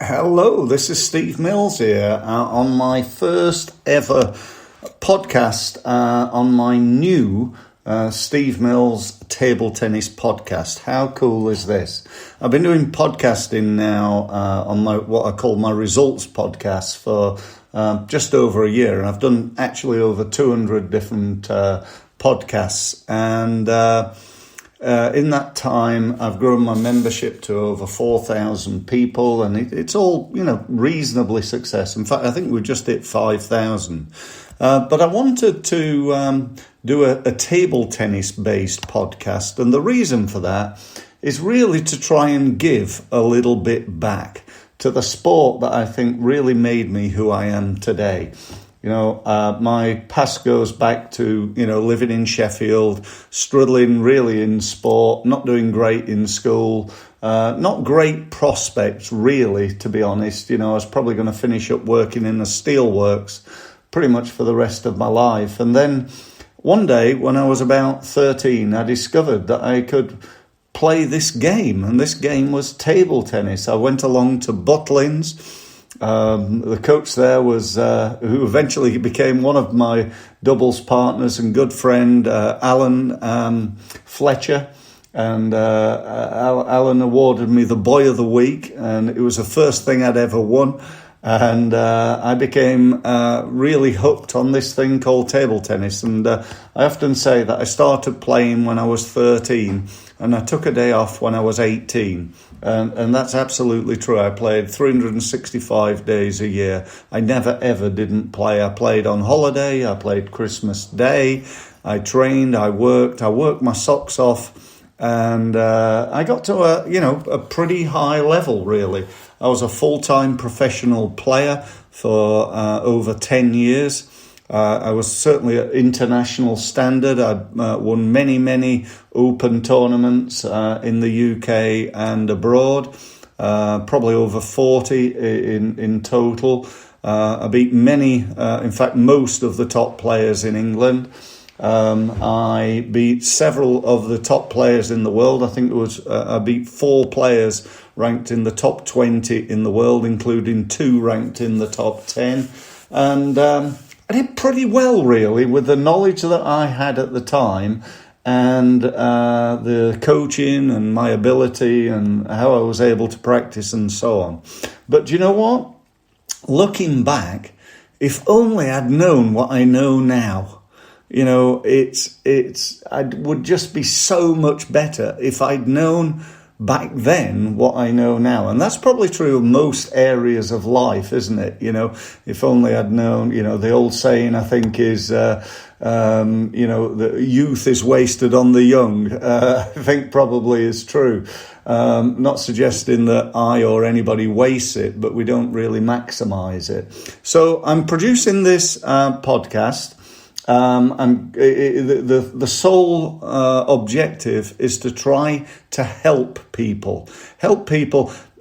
Hello, this is Steve Mills here on my first ever podcast on my new Steve Mills Table Tennis Podcast. How cool is this? I've been doing podcasting now on what I call my results podcast for just over a year, and I've done actually over 200 different podcasts, and in that time, I've grown my membership to over 4,000 people, and it's all, reasonably success. In fact, I think we just hit 5,000. But I wanted to do a table tennis-based podcast, and the reason for that is really to try and give a little bit back to the sport that I think really made me who I am today. My past goes back to, living in Sheffield, struggling really in sport, not doing great in school, not great prospects really, to be honest. I was probably going to finish up working in the steelworks pretty much for the rest of my life. And then one day when I was about 13, I discovered that I could play this game, and this game was table tennis. I went along to Butlins. The coach there was who eventually became one of my doubles partners and good friend, Alan Fletcher. And Alan awarded me the Boy of the Week, and it was the first thing I'd ever won. And I became really hooked on this thing called table tennis. And I often say that I started playing when I was 13, and I took a day off when I was 18. And that's absolutely true. I played 365 days a year. I never, ever didn't play. I played on holiday. I played Christmas Day. I trained. I worked my socks off. And I got to a pretty high level, really. I was a full-time professional player for over 10 years. I was certainly at international standard. I won many open tournaments in the UK and abroad, probably over 40 in total. I beat many, in fact, most of the top players in England. I beat several of the top players in the world. I think it was I beat 4 players ranked in the top 20 in the world, including 2 ranked in the top 10. And I did pretty well, really, with the knowledge that I had at the time and the coaching and my ability and how I was able to practice and so on. But do you know what? Looking back, if only I'd known what I know now. I would just be so much better if I'd known back then what I know now. And that's probably true of most areas of life, isn't it? If only I'd known, the old saying, I think, is, the youth is wasted on the young. I think probably is true. Not suggesting that I or anybody wastes it, but we don't really maximize it. So I'm producing this podcast. The sole objective is to try to help people,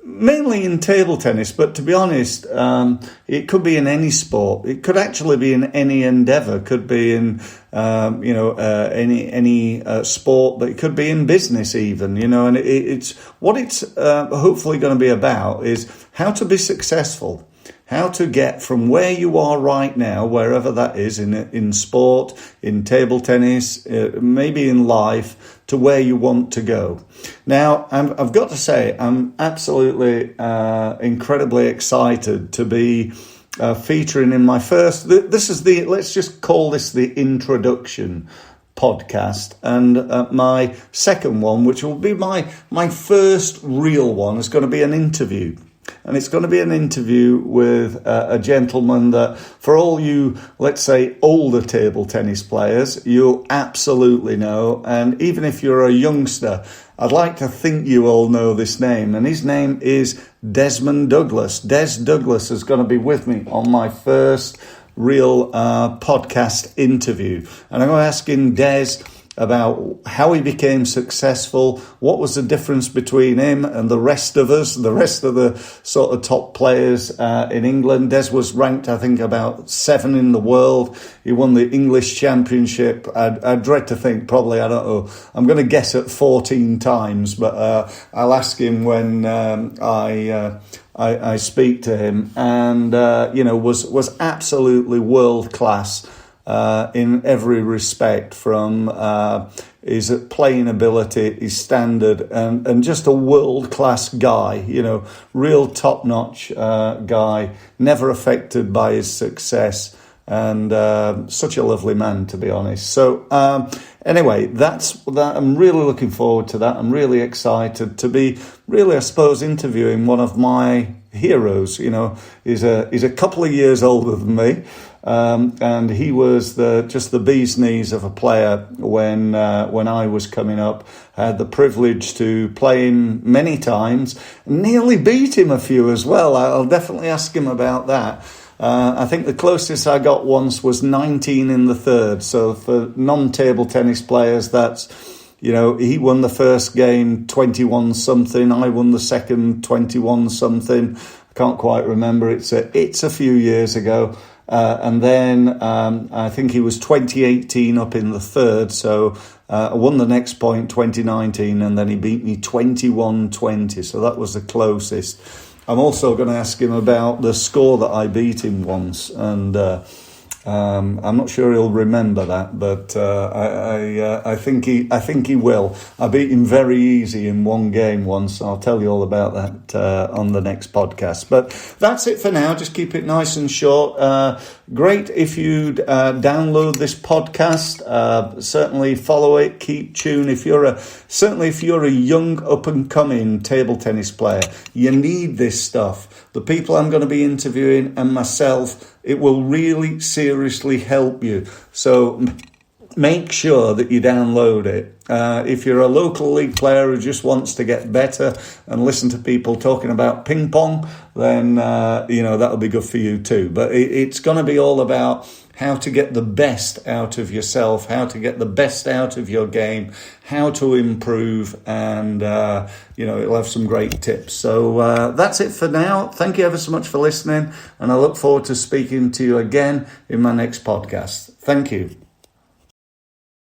mainly in table tennis. But to be honest, it could be in any sport. It could actually be in any endeavor. It could be in any sport, but it could be in business even. And it's what it's hopefully going to be about is how to be successful. How to get from where you are right now, wherever that is, in sport, in table tennis, maybe in life, to where you want to go. Now, I've got to say, I'm absolutely incredibly excited to be featuring in my first. Let's just call this the introduction podcast, and my second one, which will be my first real one, is going to be an interview. And it's going to be an interview with a gentleman that, for all you, let's say, older table tennis players, you'll absolutely know. And even if you're a youngster, I'd like to think you all know this name. And his name is Desmond Douglas. Des Douglas is going to be with me on my first real podcast interview. And I'm going to ask him, Des, about how he became successful, what was the difference between him and the rest of us, the rest of the sort of top players in England. Des was ranked, I think, about 7 in the world. He won the English Championship. I dread to think, probably, I don't know, I'm going to guess at 14 times, but I'll ask him when I speak to him, and was absolutely world class in every respect, from his playing ability, his standard, and just a world class guy. Real top notch guy, never affected by his success, and such a lovely man, to be honest. So anyway, that's that. I'm really looking forward to that. I'm really excited to be really, I suppose, interviewing one of my heroes. He's a couple of years older than me, and he was just the bee's knees of a player when I was coming up. I had the privilege to play him many times, nearly beat him a few as well. I'll definitely ask him about that. I think the closest I got once was 19 in the third. So for non-table tennis players, that's, he won the first game 21 something. I won the second 21 something. I can't quite remember. It's a few years ago. And then I think he was 2018 up in the third. So I won the next point 2019, and then he beat me 21-20. So that was the closest. I'm also going to ask him about the score that I beat him once, and I'm not sure he'll remember that, but I think he will. I beat him very easy in one game once. I'll tell you all about that on the next podcast. But that's it for now. Just keep it nice and short. Great if you'd download this podcast. Certainly follow it. Keep tuned. If you're a young up and coming table tennis player, you need this stuff. The people I'm going to be interviewing and myself, it will really seriously help you. So make sure that you download it. If you're a local league player who just wants to get better and listen to people talking about ping pong, then that'll be good for you too. But it's going to be all about how to get the best out of yourself, how to get the best out of your game, how to improve, and it'll have some great tips. So that's it for now. Thank you ever so much for listening, and I look forward to speaking to you again in my next podcast. Thank you.